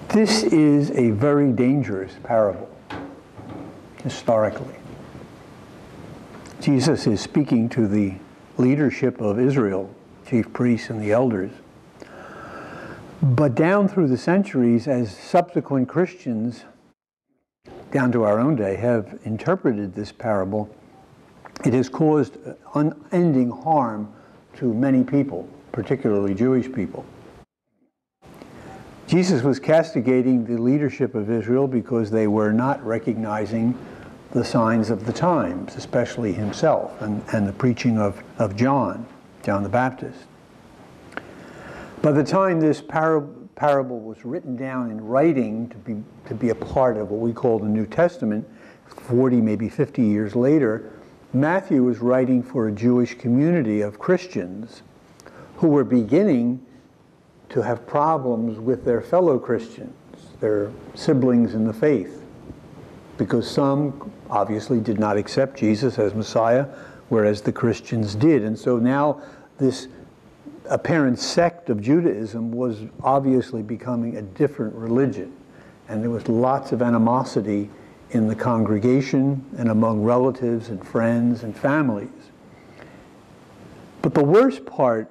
This is a very dangerous parable, historically. Jesus is speaking to the leadership of Israel, chief priests and the elders. But down through the centuries, as subsequent Christians, down to our own day, have interpreted this parable, it has caused unending harm to many people, particularly Jewish people. Jesus was castigating the leadership of Israel because they were not recognizing the signs of the times, especially himself and the preaching of John the Baptist. By the time this parable was written down in writing to be a part of what we call the New Testament, 40, maybe 50 years later, Matthew was writing for a Jewish community of Christians who were beginning to have problems with their fellow Christians, their siblings in the faith, because some obviously did not accept Jesus as Messiah, whereas the Christians did. And so now this apparent sect of Judaism was obviously becoming a different religion, and there was lots of animosity in the congregation and among relatives and friends and families. But the worst part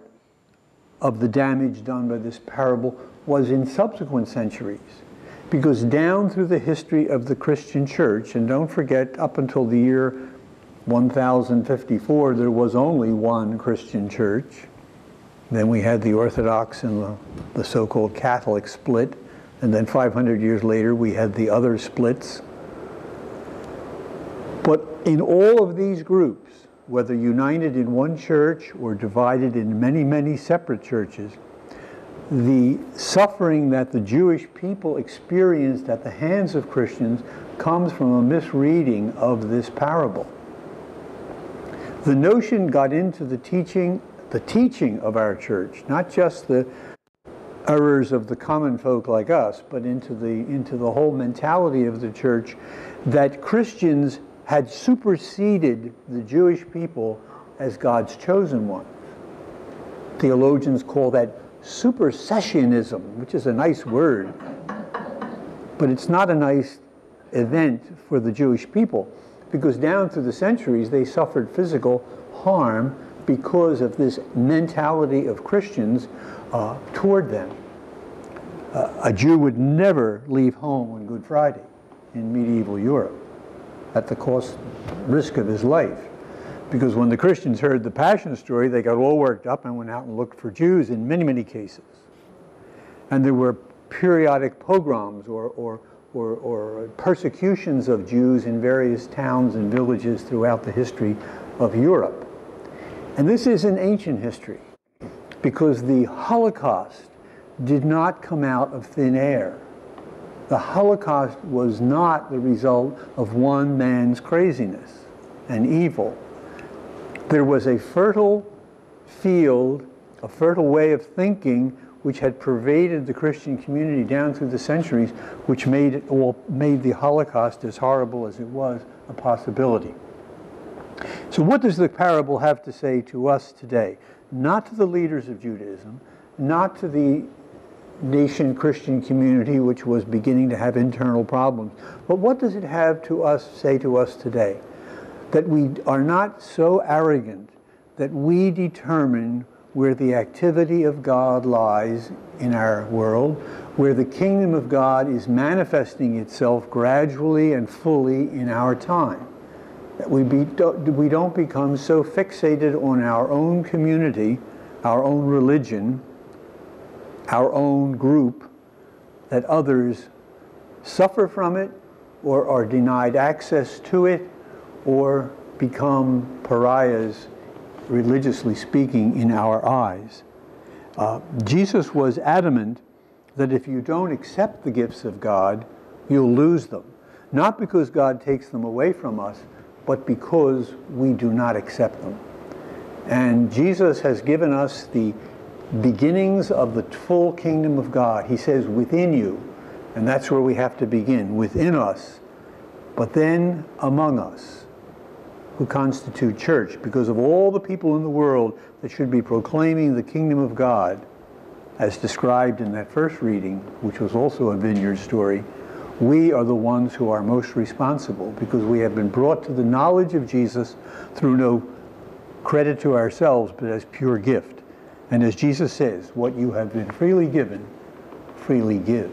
of the damage done by this parable was in subsequent centuries, because down through the history of the Christian church, and don't forget, up until the year 1054, there was only one Christian church. Then we had the Orthodox and the so-called Catholic split, and then 500 years later we had the other splits. But in all of these groups, whether united in one church or divided in many, many separate churches, the suffering that the Jewish people experienced at the hands of Christians comes from a misreading of this parable. The notion got into the teaching of our church, not just the errors of the common folk like us, but into the whole mentality of the church, that Christians had superseded the Jewish people as God's chosen ones. Theologians call that supersessionism, which is a nice word, but it's not a nice event for the Jewish people, because down through the centuries they suffered physical harm because of this mentality of Christians toward them. A Jew would never leave home on Good Friday in medieval Europe at the risk of his life, because when the Christians heard the Passion story, they got all worked up and went out and looked for Jews in many, many cases. And there were periodic pogroms or persecutions of Jews in various towns and villages throughout the history of Europe. And this is an ancient history, because the Holocaust did not come out of thin air. The Holocaust was not the result of one man's craziness and evil. There was a fertile field, a fertile way of thinking which had pervaded the Christian community down through the centuries, which made the Holocaust, as horrible as it was, a possibility. So what does the parable have to say to us today? Not to the leaders of Judaism, not to the nation Christian community, which was beginning to have internal problems, but what does it have to say to us today? That we are not so arrogant that we determine where the activity of God lies in our world, where the kingdom of God is manifesting itself gradually and fully in our time. That we don't become so fixated on our own community, our own religion, our own group, that others suffer from it or are denied access to it or become pariahs, religiously speaking, in our eyes. Jesus was adamant that if you don't accept the gifts of God, you'll lose them. Not because God takes them away from us, but because we do not accept them. And Jesus has given us the beginnings of the full kingdom of God. He says, within you, and that's where we have to begin, within us, but then among us, who constitute church, because of all the people in the world that should be proclaiming the kingdom of God, as described in that first reading, which was also a vineyard story, we are the ones who are most responsible because we have been brought to the knowledge of Jesus through no credit to ourselves, but as pure gift. And as Jesus says, what you have been freely given, freely give.